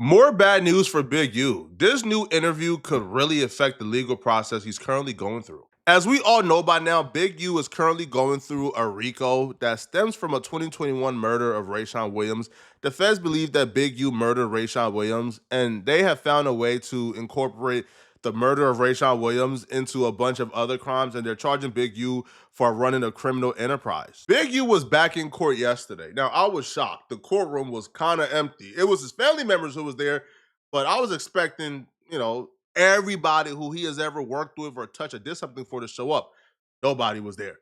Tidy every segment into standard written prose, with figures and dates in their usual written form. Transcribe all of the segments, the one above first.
More bad news for Big U. This new interview could really affect the legal process he's currently going through. As we all know by now, Big U is currently going through a RICO that stems from a 2021 murder of Rayshawn Williams. The feds believe that Big U murdered Rayshawn Williams, and they have found a way to incorporate the murder of Rayshawn Williams into a bunch of other crimes, and they're charging Big U for running a criminal enterprise. Big U was back in court yesterday. Now, I was shocked. The courtroom was kind of empty. It was his family members who was there, but I was expecting, everybody who he has ever worked with or touched or did something for to show up. Nobody was there.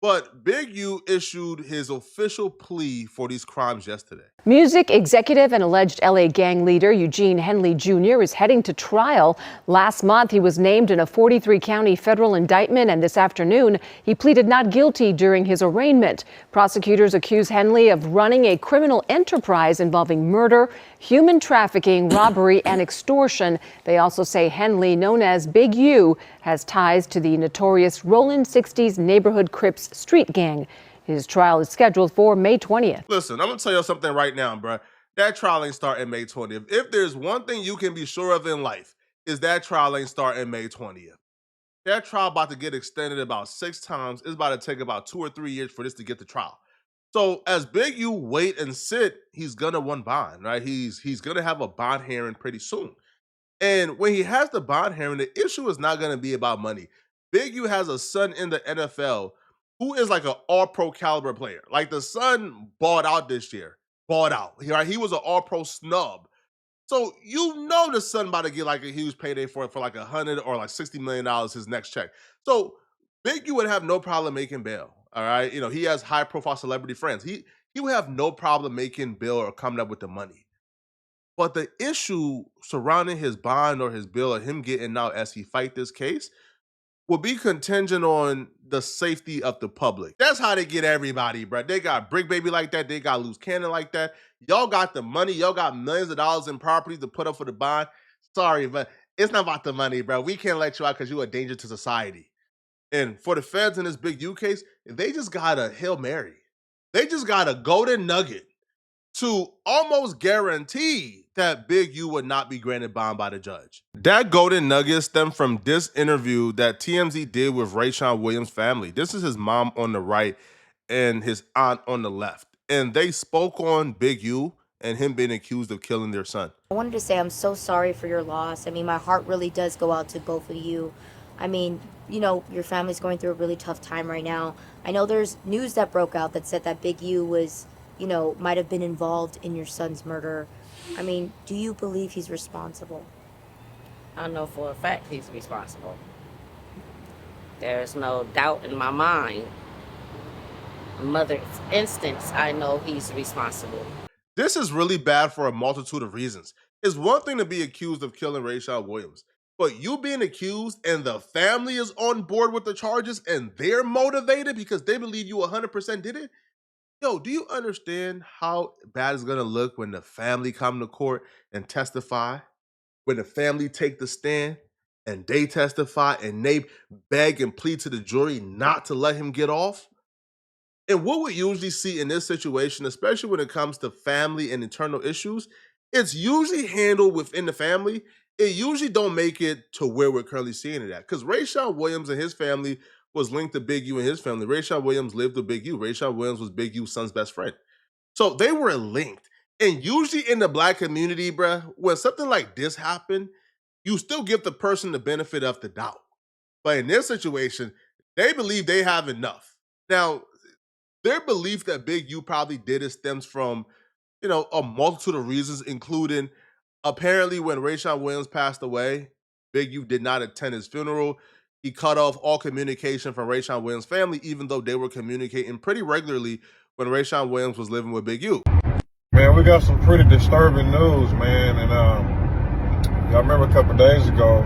But Big U issued his official plea for these crimes yesterday. Music executive and alleged LA gang leader Eugene Henley Jr. is heading to trial. Last month, he was named in a 43-county federal indictment, and this afternoon, he pleaded not guilty during his arraignment. Prosecutors accuse Henley of running a criminal enterprise involving murder, human trafficking, robbery, and extortion. They also say Henley, known as Big U, has ties to the notorious Rollin' 60s neighborhood Crips street gang. His trial is scheduled for May 20th. Listen, I'm going to tell you something right now, bro. That trial ain't starting May 20th. If there's one thing you can be sure of in life, is that trial ain't starting May 20th. That trial about to get extended about 6 times. It's about to take about 2 or 3 years for this to get to trial. So as Big U wait and sit, he's going to want bond, right? He's going to have a bond hearing pretty soon. And when he has the bond hearing, the issue is not going to be about money. Big U has a son in the NFL who is like an all-pro caliber player. Like, the son balled out this year. Balled out. He was an all-pro snub. So the son about to get like a huge payday for like $100 or like $60 million his next check. So Big U would have no problem making bail. All right. He has high-profile celebrity friends. He would have no problem making bail or coming up with the money. But the issue surrounding his bond or his bill or him getting out as he fight this case will be contingent on the safety of the public. That's how they get everybody, bro. They got Brick Baby like that. They got Loose Cannon like that. Y'all got the money. Y'all got millions of dollars in property to put up for the bond. Sorry, but it's not about the money, bro. We can't let you out because you're a danger to society. And for the feds in this Big U case, they just got a Hail Mary. They just got a golden nugget to almost guarantee that Big U would not be granted bond by the judge. That golden nugget stemmed from this interview that TMZ did with Rayshawn Williams' family. This is his mom on the right and his aunt on the left. And they spoke on Big U and him being accused of killing their son. I wanted to say I'm so sorry for your loss. I mean, my heart really does go out to both of you. I mean, your family's going through a really tough time right now. I know there's news that broke out that said that Big U was, might have been involved in your son's murder. I mean, do you believe he's responsible? I know for a fact he's responsible. There's no doubt in my mind. Mother's instance, I know he's responsible. This is really bad for a multitude of reasons. It's one thing to be accused of killing Rayshawn Williams, but you being accused and the family is on board with the charges and they're motivated because they believe you 100% did it. Yo, do you understand how bad it's going to look when the family come to court and testify? When the family take the stand and they testify and they beg and plead to the jury not to let him get off? And what we usually see in this situation, especially when it comes to family and internal issues, it's usually handled within the family. It usually don't make it to where we're currently seeing it at. Because Rayshawn Williams and his family was linked to Big U and his family. Rayshawn Williams lived with Big U. Rayshawn Williams was Big U's son's best friend. So they were linked. And usually in the Black community, bruh, when something like this happened, you still give the person the benefit of the doubt. But in this situation, they believe they have enough. Now, their belief that Big U probably did it stems from, a multitude of reasons, including apparently when Rayshawn Williams passed away, Big U did not attend his funeral. He cut off all communication from Rayshawn Williams' family, even though they were communicating pretty regularly when Rayshawn Williams was living with Big U. Man, we got some pretty disturbing news, man. And y'all remember a couple of days ago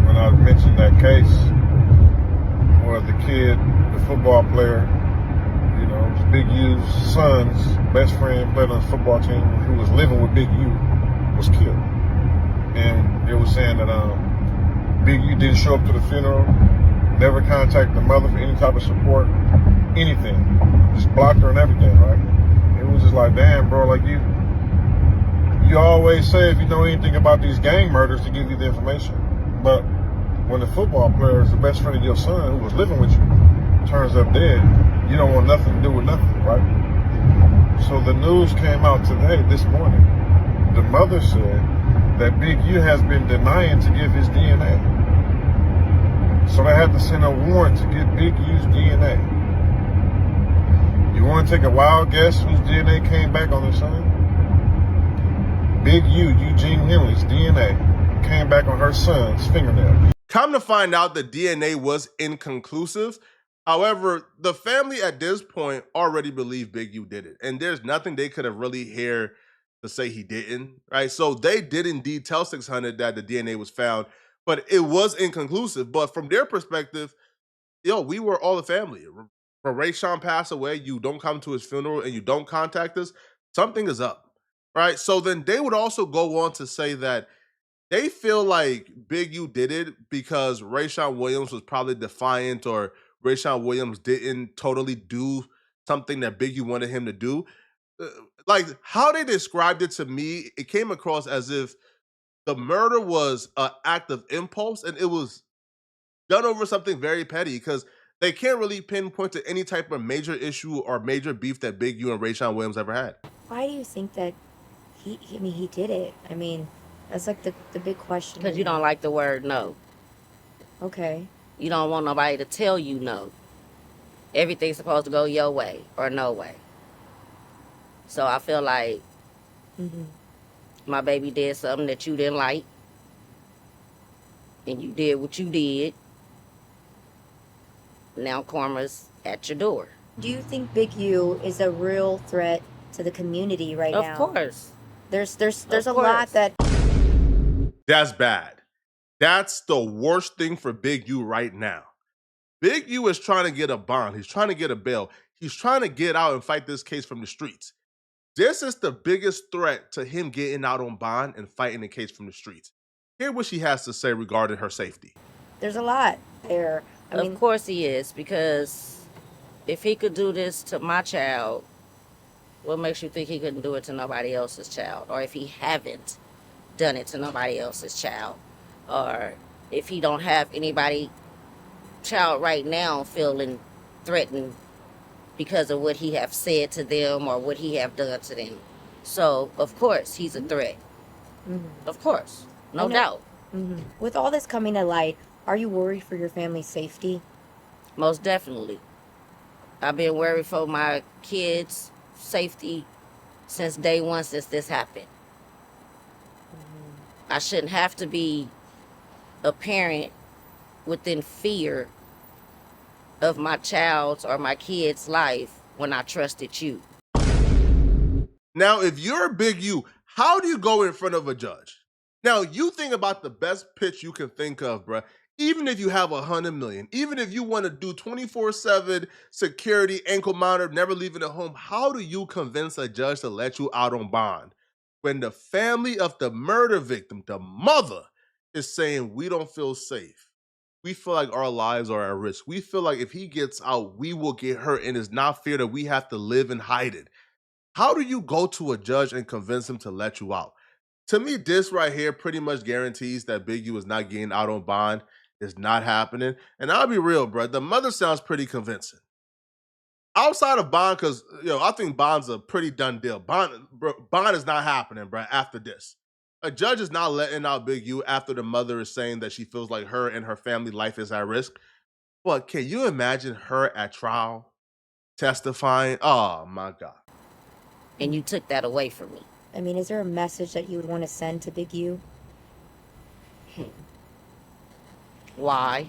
when I mentioned that case where the kid, the football player, Big U's son's best friend, played on the football team, who was living with Big U, was killed. And it was saying that Big U didn't show up to the funeral, never contacted the mother for any type of support, anything. Just blocked her and everything, right? It was just like, damn, bro, like you you always say if you know anything about these gang murders to give you the information. But when the football player is the best friend of your son who was living with you turns up dead, you don't want nothing to do with nothing, right? So the news came out today, this morning. The mother said that Big U has been denying to give his DNA. So they had to send a warrant to get Big U's DNA. You want to take a wild guess whose DNA came back on his son? Big U, Eugene Henley's DNA, came back on her son's fingernail. Come to find out, the DNA was inconclusive. However, the family at this point already believed Big U did it, and there's nothing they could have really heard to say he didn't, right? So they did indeed tell 600 that the DNA was found, but it was inconclusive. But from their perspective, we were all the family. When Rayshawn passed away, you don't come to his funeral and you don't contact us, something is up, right? So then they would also go on to say that they feel like Big U did it because Rayshawn Williams was probably defiant, or Rayshawn Williams didn't totally do something that Big U wanted him to do. Like how they described it to me, it came across as if the murder was an act of impulse and it was done over something very petty, because they can't really pinpoint to any type of major issue or major beef that Big U and Rayshawn Williams ever had. Why do you think that he did it? I mean, that's like the big question. Because you don't like the word no. Okay. You don't want nobody to tell you no. Everything's supposed to go your way or no way. So I feel like my baby did something that you didn't like, and you did what you did. Now karma's at your door. Do you think Big U is a real threat to the community right now? Of course. There's a lot that... That's bad. That's the worst thing for Big U right now. Big U is trying to get a bond. He's trying to get a bail. He's trying to get out and fight this case from the streets. This is the biggest threat to him getting out on bond and fighting the case from the streets. Hear what she has to say regarding her safety. There's a lot there. Of course he is, because if he could do this to my child, what makes you think he couldn't do it to nobody else's child? Or if he haven't done it to nobody else's child? Or if he don't have anybody child right now feeling threatened because of what he have said to them or what he have done to them. So, of course, he's a threat. Of course. No doubt. With all this coming to light, are you worried for your family's safety? Most definitely. I've been worried for my kids' safety since day one, since this happened. I shouldn't have to be a parent within fear of my child's or my kid's life when I trusted you. Now, if you're Big U, how do you go in front of a judge? Now, you think about the best pitch you can think of, bruh. Even if you have $100 million, even if you want to do 24/7 security, ankle monitor, never leaving the home, how do you convince a judge to let you out on bond when the family of the murder victim, the mother, is saying, we don't feel safe? We feel like our lives are at risk. We feel like if he gets out, we will get hurt, and it's not fair that we have to live and hide it. How do you go to a judge and convince him to let you out? To me, this right here pretty much guarantees that Big U is not getting out on bond. It's not happening. And I'll be real, bro. The mother sounds pretty convincing. Outside of bond, because I think bond's a pretty done deal. Bond is not happening, bro, after this. A judge is not letting out Big U after the mother is saying that she feels like her and her family life is at risk. But can you imagine her at trial testifying? Oh, my God. And you took that away from me. I mean, is there a message that you would want to send to Big U? Why?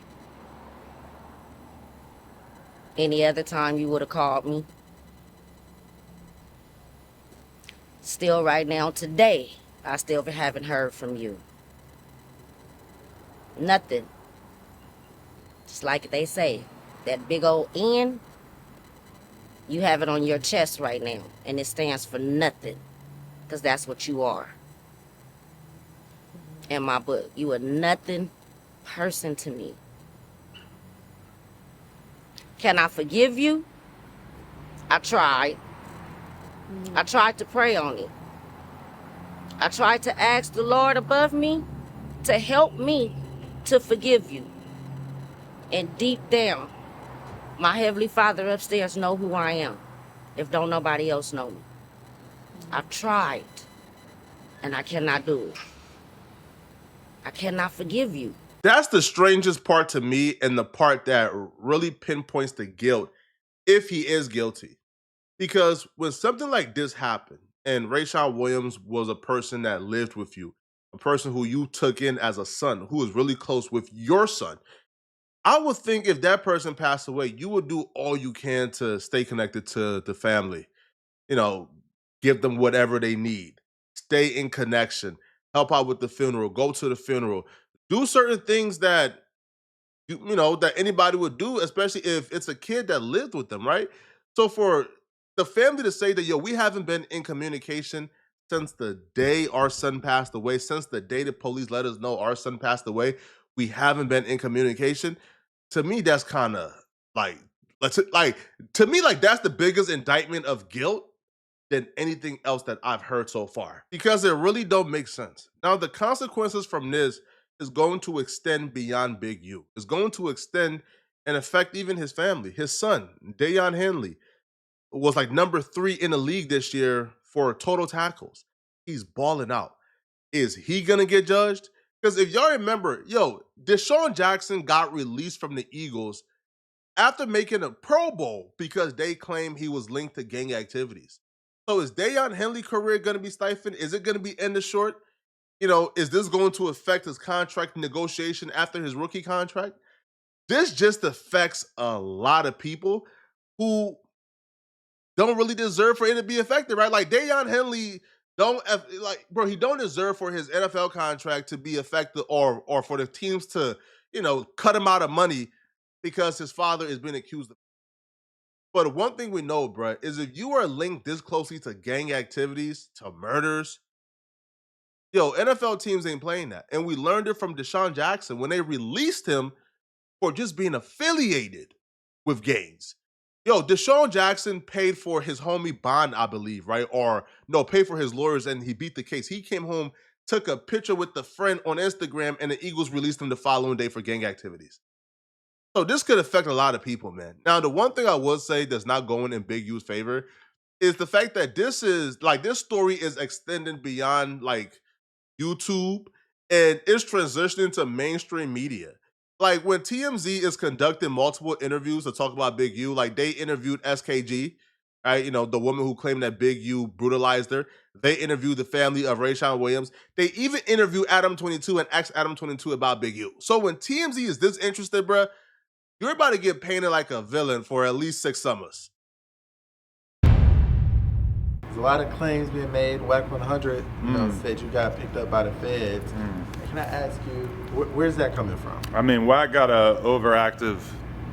Any other time you would have called me. Still right now, today, I still haven't heard from you. Nothing. Just like they say, that big old N, you have it on your chest right now, and it stands for nothing, because that's what you are. In my book, you a nothing person to me. Can I forgive you? I tried. I tried to pray on it. I tried to ask the Lord above me to help me to forgive you. And deep down, my Heavenly Father upstairs know who I am, if don't nobody else know me. I've tried, and I cannot do it. I cannot forgive you. That's the strangest part to me, and the part that really pinpoints the guilt if he is guilty. Because when something like this happened, and Rayshawn Williams was a person that lived with you, a person who you took in as a son, who was really close with your son, I would think if that person passed away, you would do all you can to stay connected to the family. You know, give them whatever they need, stay in connection, help out with the funeral, go to the funeral, do certain things that that anybody would do, especially if it's a kid that lived with them, right? So for the family to say that, yo, we haven't been in communication since the day our son passed away, since the day the police let us know our son passed away, we haven't been in communication. To me, that's kind of like, like to me, like that's the biggest indictment of guilt than anything else that I've heard so far, because it really don't make sense. Now, the consequences from this is going to extend beyond Big U. It's going to extend and affect even his family. His son, Dayon Henley, was like number 3 in the league this year for total tackles. He's balling out. Is he gonna get judged? Because if y'all remember, Deshaun Jackson got released from the Eagles after making a Pro Bowl because they claim he was linked to gang activities. So is Dayon Henley's career going to be stifled? Is it going to be ended short? Is this going to affect his contract negotiation after his rookie contract? This just affects a lot of people who don't really deserve for it to be affected, right? Like Dayon Henley he don't deserve for his NFL contract to be affected or for the teams to, cut him out of money because his father is being accused of. But one thing we know, bro, is if you are linked this closely to gang activities, to murders, NFL teams ain't playing that. And we learned it from Deshaun Jackson when they released him for just being affiliated with gangs. Deshaun Jackson paid for his homie bond, I believe, right? Or no, paid for his lawyers and he beat the case. He came home, took a picture with the friend on Instagram, and the Eagles released him the following day for gang activities. So this could affect a lot of people, man. Now, the one thing I would say that's not going in Big U's favor is the fact that this story is extending beyond like YouTube and it's transitioning to mainstream media. Like when TMZ is conducting multiple interviews to talk about Big U, like they interviewed SKG, right? The woman who claimed that Big U brutalized her. They interviewed the family of Rayshawn Williams. They even interviewed Adam 22 and asked Adam 22 about Big U. So when TMZ is this interested, bruh, you're about to get painted like a villain for at least 6 summers. There's a lot of claims being made. WAC 100, said you got picked up by the feds. Can I ask you, where's that coming from? I mean, WAC got a overactive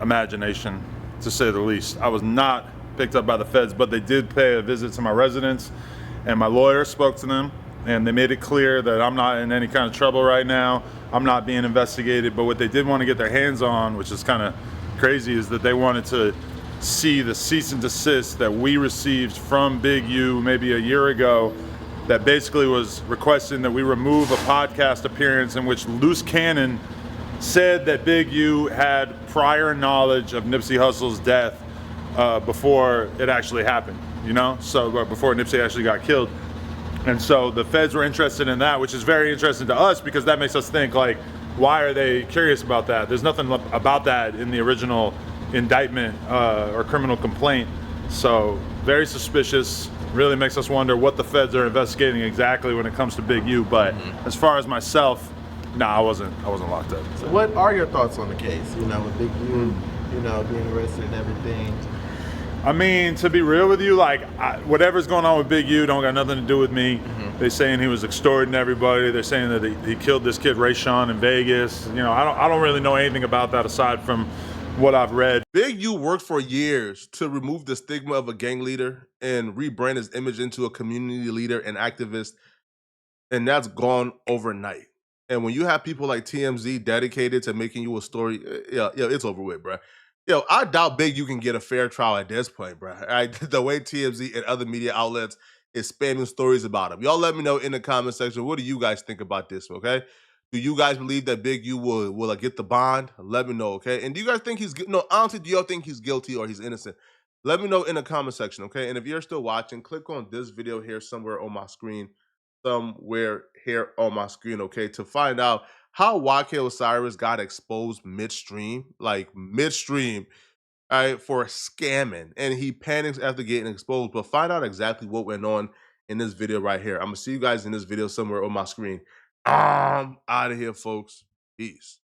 imagination, to say the least. I was not picked up by the feds, but they did pay a visit to my residence, and my lawyer spoke to them, and they made it clear that I'm not in any kind of trouble right now. I'm not being investigated, but what they did want to get their hands on, which is kind of crazy, is that they wanted to see the cease and desist that we received from Big U maybe a year ago that basically was requesting that we remove a podcast appearance in which Loose Cannon said that Big U had prior knowledge of Nipsey Hussle's death before it actually happened, so before Nipsey actually got killed. And so the feds were interested in that, which is very interesting to us because that makes us think, like, why are they curious about that? There's nothing about that in the original indictment or criminal complaint. So very suspicious, really makes us wonder what the feds are investigating exactly when it comes to Big U. But as far as myself, I wasn't locked up. So what are your thoughts on the case, with Big U, being arrested and everything? I mean, to be real with you, like whatever's going on with Big U don't got nothing to do with me. They're saying he was extorting everybody. They're saying that he killed this kid Rayshawn in Vegas. I don't really know anything about that aside from what I've read. Big U worked for years to remove the stigma of a gang leader and rebrand his image into a community leader and activist, and that's gone overnight. And when you have people like TMZ dedicated to making you a story, it's over with, bro. I doubt Big U can get a fair trial at this point, bro. Right? The way TMZ and other media outlets is spamming stories about him. Y'all let me know in the comment section, what do you guys think about this, okay? Do you guys believe that Big U will get the bond? Let me know, okay? And do you guys think no, honestly, do y'all think he's guilty or he's innocent? Let me know in the comment section, okay? And if you're still watching, click on this video here somewhere on my screen, okay, to find out how YK Osiris got exposed midstream, like midstream, all right, for scamming. And he panics after getting exposed, but find out exactly what went on in this video right here. I'm gonna see you guys in this video somewhere on my screen. Out of here, folks. Peace.